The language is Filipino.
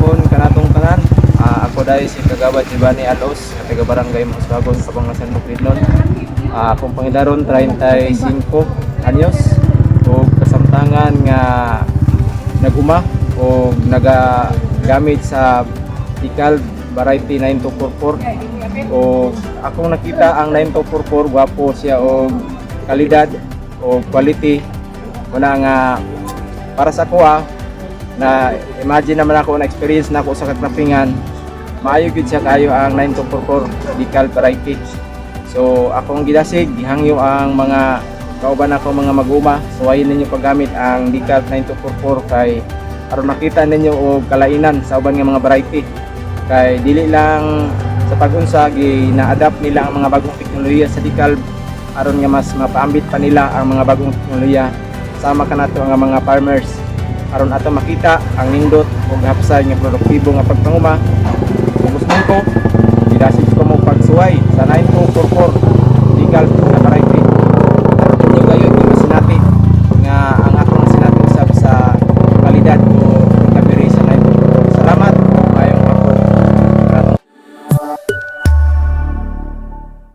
hapon kanatong tanan. Ako dahil si Kagawad Giovanni Alos, taga Barangay Masbagon, Kabangasan, Bukidnon. Akong pangidaron 35 anyos o kasamtangan nga naguma o nagagamit sa Decal variety 9244 o akong nakita ang 9244 gwapo siya o kalidad o quality una nga para sa ako na imagine naman ako na experience na ako sa katrapingan maayo gid siya kayo ang 9244 Decal variety. So akong gidasig gihangyo ang mga kauban ako mga maguma suwayin ninyo paggamit ang Decal 9244 kay aron makita ninyo og kalainan sa uban nga mga variety kay dili lang sa pag-unsa gina-adapt nila ang mga bagong teknolohiya sa Decal aron nga mas mapaambit pa nila ang mga bagong teknolohiya sama kanato ang mga farmers aron ato makita ang nindot ug hapsay nga produktibo nga pagpanguma. Kung gusto ko gidasig ko mo pagsuway sa 9244 Decal